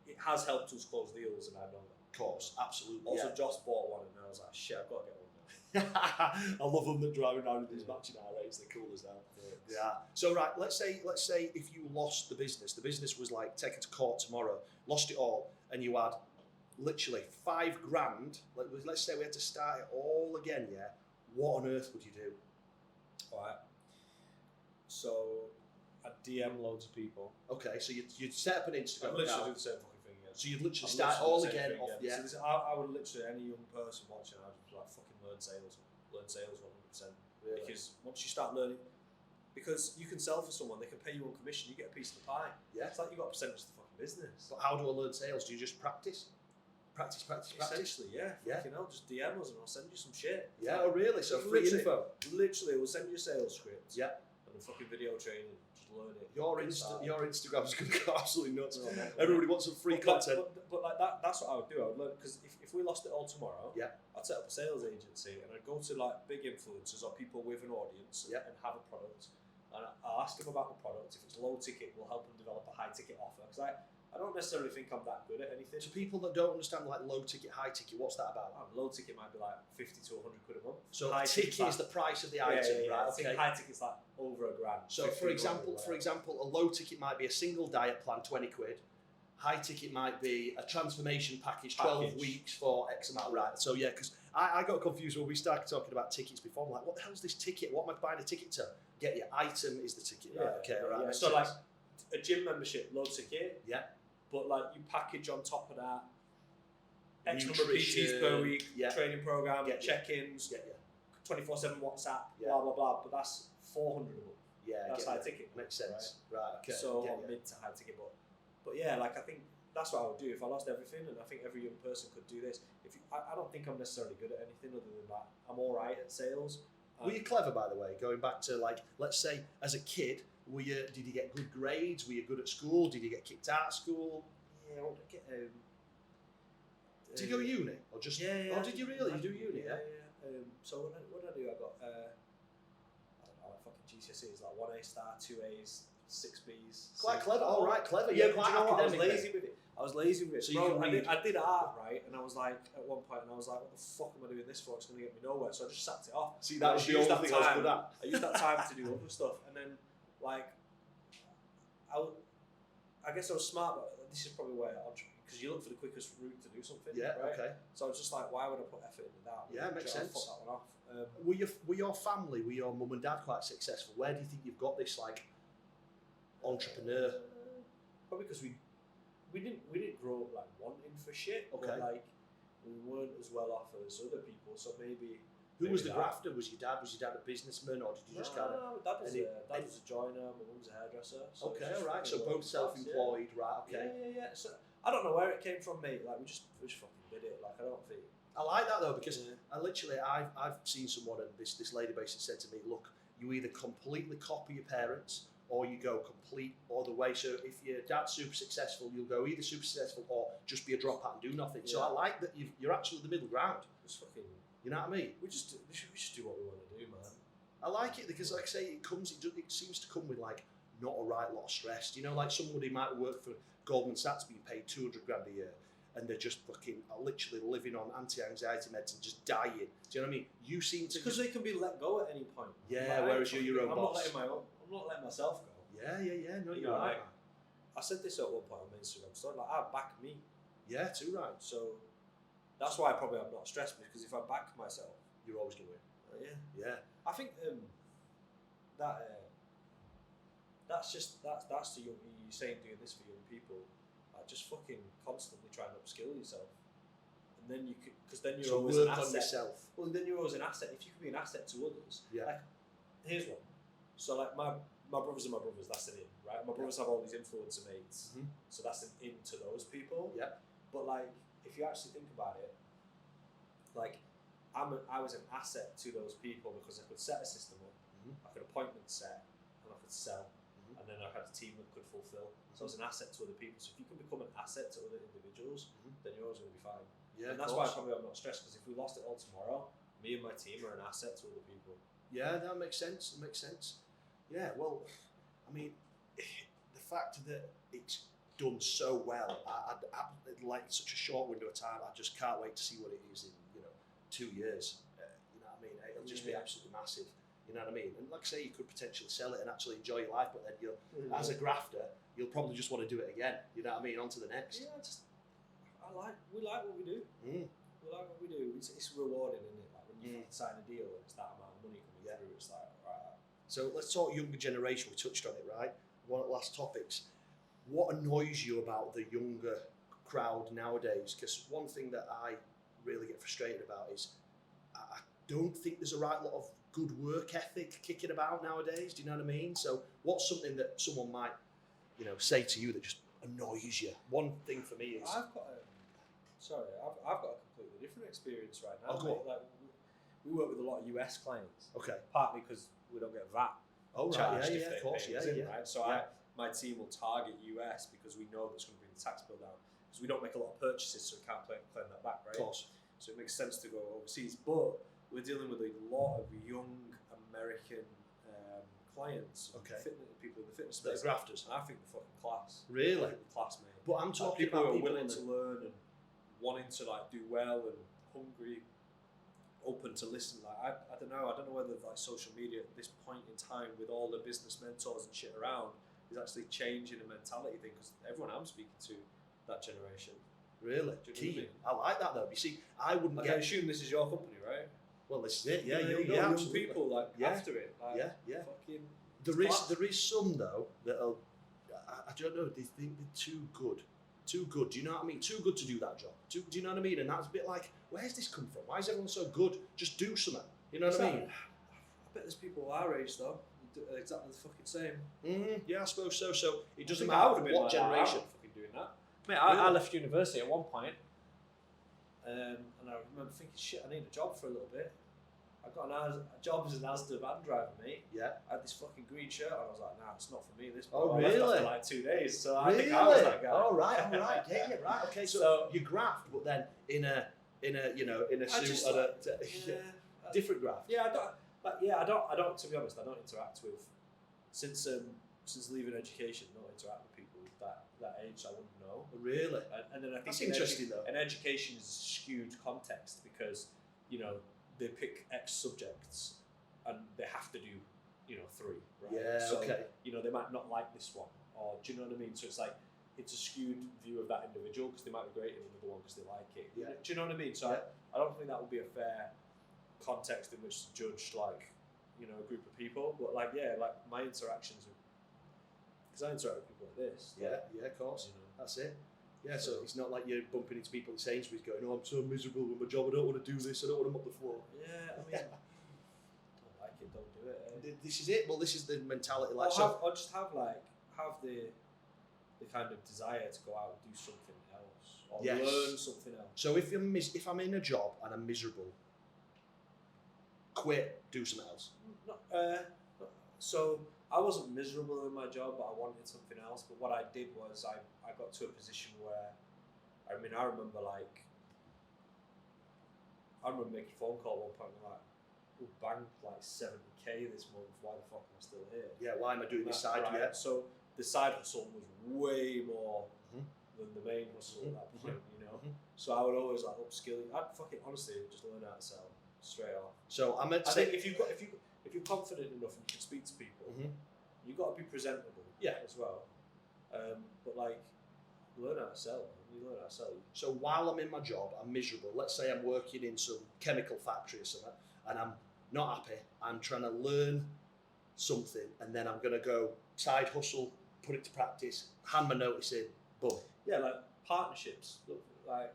it has helped us close deals, and I know that. Of course, absolutely. Also, yeah. Joss bought one, and I was like, shit, I've got to get one now. I love them that driving around in these Yeah. matching R8s. They're cool as hell. Yeah. Yeah. So right, let's say if you lost the business was like taken to court tomorrow, lost it all, and you had literally $5,000. Let's say we had to start it all again. Yeah. What on earth would you do? Alright. So I DM loads of people. Okay, so you'd set up an I Instagram literally do account. the same fucking thing. Yeah. So you'd literally I've start literally all done the same again thing, off. yeah. Yeah. So I would literally, any young person watching, I'd just like fucking learn sales 100%. Really? Because once you start learning, because you can sell for someone, they can pay you on commission, you get a piece of the pie. Yeah. It's like you got a percentage of the fucking business. But how do I learn sales? Do you just practice? Practice. Essentially, yeah. Yeah. Fucking hell, just DM us and I'll send you some shit. Yeah. Oh, really? So Just free literally- info. Literally, we'll send you a sales script. Yeah. And a fucking video training. Just learn it. Your Get started. Instagram's going to go absolutely nuts. No, no. Everybody wants some free But content. But like that's what I would do. I would learn, because if we lost it all tomorrow, Yeah. I'd set up a sales agency and I'd go to like big influencers or people with an audience Yeah. and have a product. And I'll ask them about the product. If it's low ticket, we'll help them develop a high ticket offer. Because I don't necessarily think I'm that good at anything. To people that don't understand like low ticket, high ticket, what's that about? Low ticket might be like 50 to 100 quid a month. So high ticket ticket's is the price of the like, item, right? I think Okay. high ticket's like over $1,000. So for 1,500, example, a low ticket might be a single diet plan, 20 quid. High ticket might be a transformation package, 12 weeks for X amount, right? So yeah, because I got confused when we started talking about tickets before. I'm like, what the hell's this ticket? What am I buying a ticket to? Get your item is the ticket, right? Okay, right. Yeah. makes So like sense. a gym membership, low ticket. Yeah. But like you package on top of that X number of Nutrition, PTs per week, yeah. training program, Get you. check-ins, Get you. 24/7 WhatsApp, Yeah. blah blah blah. But that's 400 a month. Yeah, That's get high you. ticket. Makes sense. Right. Okay. So get you. mid to high ticket, but yeah, like I think that's what I would do if I lost everything, and I think every young person could do this. I don't think I'm necessarily good at anything other than that. I'm all right at sales. Were you clever, by the way? Going back to like, let's say, as a kid, did you get good grades? Were you good at school? Did you get kicked out of school? Yeah, I would get. Did you go to uni or just? Yeah. Oh, did you really? You do uni? Yeah. So what did I do? I got I don't know, like fucking GCSEs, like 1A star, 2As, 6Bs. Quite clever. All right, clever. Yeah, Yeah, but quite you know what? I was academic. lazy with it. I was lazy with it. So you Bro, can read. I did art, right? And I was like, at one point, what the fuck am I doing this for? It's going to get me nowhere. So I just sacked it off. See, that was the used only thing I was good at. I used that time to do other stuff, and then like, I guess I was smart, but this is probably where because you look for the quickest route to do something. Yeah. Right? Okay. So I was just like, why would I put effort into that? Yeah, makes I'll sense. Fuck that one off. Were your family, were your mum and dad quite successful? Where do you think you've got this like entrepreneur? Probably because we didn't grow up like wanting for shit. Okay. But, like we weren't as well off as other people, so maybe. Who was the that. grafter? Was your dad a businessman, or did you just kind of? No, dad was a joiner. My mum's a hairdresser. So Okay, it's just all right. So fucking both self-employed, right? Okay. Yeah. So I don't know where it came from, mate. Like we just fucking did it. Like I don't think. I like that though because Yeah. I've seen someone and this lady basically said to me, look, you either completely copy your parents or you go complete other way. So if your dad's super successful, you'll go either super successful or just be a dropout and do nothing. So Yeah. I like that you're actually the middle ground. Just fucking. You know what I mean? We just do what we want to do, man. I like it because, like I say, it seems to come with like not a right lot of stress. You know, like somebody might work for Goldman Sachs being paid 200 grand a year, and they're just fucking literally living on anti-anxiety meds and just dying. Do you know what I mean? You seem to because they can be let go at any point. Yeah, whereas you're your own boss. I'm not letting myself go. Yeah. No, You you're know, right. like, I said this at one point on my Instagram story. Like, I back me. Yeah, too right. So that's why I'm not stressed, because if I back myself, You're always going to win. Yeah. I think that's the young. You're saying doing this for young people, like just fucking constantly trying to upskill yourself, and then you could, because then you're always work an asset. on yourself. Well, then you're always an asset. If you can be an asset to others, Yeah. Like, here's one. So like my brothers are my brothers. That's an in, right? My brothers have all these influencer mates, so that's an in to those people. Yeah. But like, if you actually think about it, like I was an asset to those people because I could set a system up, I could appointment set, and I could sell, and then I had a team that could fulfill. So I was an asset to other people. So if you can become an asset to other individuals, then you're always going to be fine. Yeah, and that's why probably I'm not stressed, because if we lost it all tomorrow, me and my team are an asset to other people. Yeah, that makes sense. Yeah, well, I mean, the fact that it's done so well, I like such a short window of time. I just can't wait to see what it is in 2 years. You know what I mean? It'll just be absolutely massive. You know what I mean? And like I say, you could potentially sell it and actually enjoy your life, but then as a grafter, you'll probably just want to do it again. You know what I mean? On to the next. Yeah, we like what we do. We like what we do. It's rewarding, isn't it? Like when you sign a deal and it's that amount of money coming through, it's like, right. So let's talk younger generation. We touched on it, right? One of the last topics. What annoys you about the younger crowd nowadays? Because one thing that I really get frustrated about is I don't think there's a right lot of good work ethic kicking about nowadays. Do you know what I mean? So what's something that someone might, say to you that just annoys you? One thing for me is I've got a completely different experience right now. Oh, go on. Like, we work with a lot of US clients. Okay. Partly because we don't get VAT. Oh right, charged if yeah, they of course, pay yeah, us in, yeah. Right? So my team will target US because we know that's going to bring the tax bill down. Because we don't make a lot of purchases, so we can't claim that back, right? Of course. So it makes sense to go overseas. But we're dealing with a lot of young American clients, people in the fitness They're space. grafters. And I think they're fucking class. Really? I think they're class, mate. But I'm talking people about who are people willing to learn and wanting to like do well and hungry, open to listen. Like I don't know whether like social media at this point in time with all the business mentors and shit around is actually changing a mentality thing, because everyone I'm speaking to, that generation. Really? Do you know Key. what I mean? I like that though. You see, I wouldn't Like, get. I assume this is your company, right? Well, this is it. Yeah, young absolutely. people like after it. Like, Yeah. Fucking. There is some though that'll. I don't know. They think they're too good. Too good. Do you know what I mean? Too good to do that job. Do you know what I mean? And that's a bit like, where's this come from? Why is everyone so good? Just do something. You know what I mean? I bet there's people our age though, who do exactly the fucking same. Yeah, I suppose so. So it doesn't I matter would have been what like generation. That. I fucking doing that. Mate, I left university at one point, and I remember thinking, shit, I need a job for a little bit. I got a job as an Asda van driver, mate. Yeah. I had this fucking green shirt, and I was like, nah, it's not for me. This. Oh, I really? left after like 2 days, so Really? I think I was that guy. Oh, right. Yeah, right. Okay, so you graft, but then in a suit and a different graft. Yeah, I don't. To be honest, I don't interact with since leaving education. Don't interact with people that age. I wouldn't know. Really? And then I think that's interesting though. And education is a skewed context because they pick X subjects and they have to do 3. Right? Yeah. So, okay. They might not like this one, or do you know what I mean? So it's like it's a skewed view of that individual because they might be great in another one because they like it. Yeah. Do you know what I mean? So I don't think that would be a fair context in which to judge a group of people. But like my interactions with, because I interact with people like this. Yeah, of course. That's it. Yeah, so it's not like you're bumping into people at Sainsbury's going, oh, I'm so miserable with my job, I don't want to do this, I don't want to mop the floor. Yeah, I mean, don't like it, don't do it. This is it. Well, this is the mentality. Or just have the kind of desire to go out and do something else or learn something else. So if I'm in a job and I'm miserable, quit, do something else. So I wasn't miserable in my job, but I wanted something else. But what I did was I got to a position where, I remember making a phone call at one point, we'll bank like 70k 100k this month. Why the fuck am I still here? Yeah, why am I doing this That's side? right. Yeah. So the side hustle was way more Mhm. than the main hustle at that Mhm. point, you know. Mhm. So I would always like upskill. I'd fucking honestly just learn how to sell straight off. So I'm at I think if you're confident enough and you can speak to people, Mhm. you've got to be presentable. Yeah. As well. But like, learn how to sell. You learn how to sell. So while I'm in my job, I'm miserable. Let's say I'm working in some chemical factory or something, and I'm not happy. I'm trying to learn something, and then I'm going to go side hustle, put it to practice, hand my notice in, boom. Yeah, like partnerships. Look, like,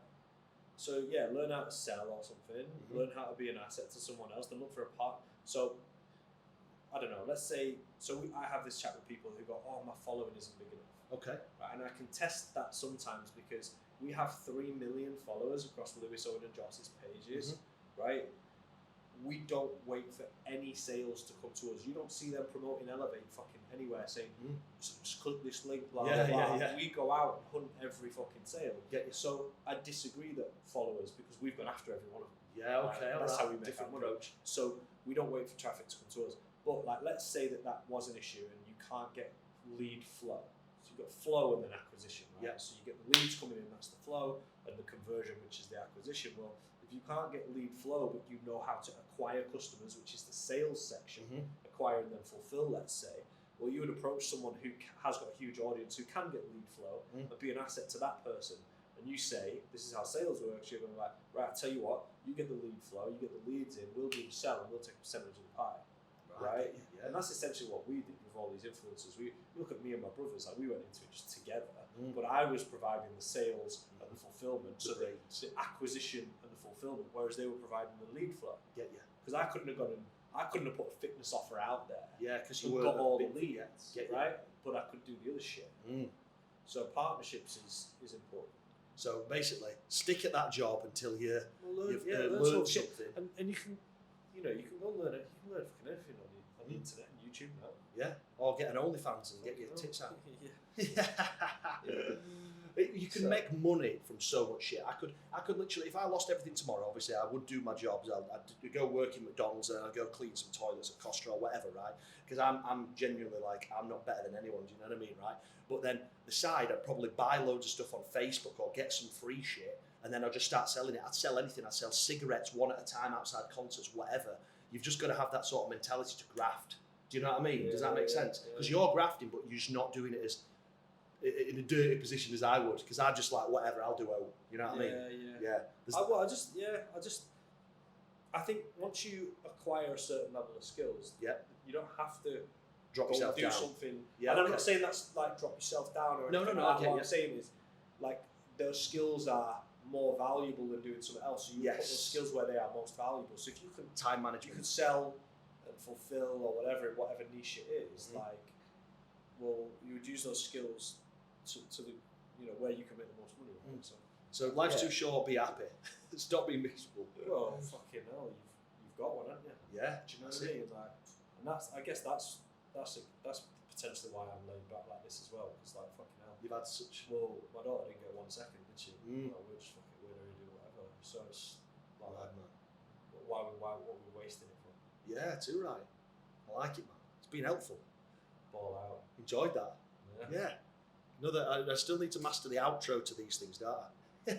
so yeah, learn how to sell or something. Mhm. Learn how to be an asset to someone else. Then look for a partner. So I don't know. Let's say I have this chat with people who go, "Oh, my following isn't big enough." Okay. Right, and I can test that sometimes because we have 3 million followers across Lewis, Owen and Joss's pages, right? We don't wait for any sales to come to us. You don't see them promoting Elevate fucking anywhere saying, just click this link, blah, Yeah, blah, blah. yeah. We go out and hunt every fucking sale. Get you. So I disagree that followers, because we've gone after every one of them. Yeah, okay. That's all right. how we make Different our money. approach. So we don't wait for traffic to come to us. But like, let's say that was an issue and you can't get lead flow. So you've got flow and then acquisition, right? Yeah. So you get the leads coming in, that's the flow, and the conversion, which is the acquisition. Well, if you can't get lead flow, but you know how to acquire customers, which is the sales section, acquire and then fulfill, let's say, well, you would approach someone who has got a huge audience who can get lead flow and be an asset to that person. And you say, this is how sales works. You're going to be like, right, I'll tell you what, you get the lead flow, you get the leads in, we'll do the sell, and we'll take a percentage of the pie. Right? Yeah. And that's essentially what we did with all these influencers. We look at me and my brothers, like we went into it just together, but I was providing the sales and the fulfillment, so the acquisition and the fulfillment, whereas they were providing the lead flow. Get you. Because I couldn't have put a fitness offer out there. Yeah, because you and were got all the big leads, Get you. right? But I could do the other shit. So partnerships is important. So basically, stick at that job until you've learn learned shit. something. And you can go learn it. You can learn fucking anything on the internet and YouTube now. Yeah, or get an OnlyFans and get your tits out. You can make money from so much shit. I could literally, if I lost everything tomorrow, obviously I would do my jobs. I'd go work in McDonald's and I'd go clean some toilets at Costa or whatever, right? Because I'm genuinely like, I'm not better than anyone, do you know what I mean, right? But then the side, I'd probably buy loads of stuff on Facebook or get some free shit, and then I'd just start selling it. I'd sell anything. I'd sell cigarettes one at a time outside concerts, whatever. You've just got to have that sort of mentality to graft. Do you know what I mean? Does that make sense? Because you're grafting, but you're just not doing it as in a dirty position as I would. Because I'm just like, whatever, I'll do it. You know what I mean? I think once you acquire a certain level of skills, you don't have to drop yourself do down. something. Yeah, and I'm not saying that's like drop yourself down or anything. No. What I'm saying is, like, those skills are more valuable than doing something else. So you put those skills where they are most valuable. So if you can time you management, can sell and fulfill or whatever niche it is, like, well, you would use those skills to the where you can make the most money. Right? So life's too short. Be happy. Stop being miserable. Well, fucking hell, you've got one, haven't you? Yeah. Do you know what I mean? Like, and I guess that's potentially why I'm laid back like this as well. Because like, fucking hell, you've had such. Well, my daughter didn't get 1 second, did she? Like, we're just fucking weird or do whatever. So it's like, why what are we wasting it for? Yeah, too right. I like it, man. It's been helpful. Ball out. Enjoyed that. Yeah. I still need to master the outro to these things, don't I?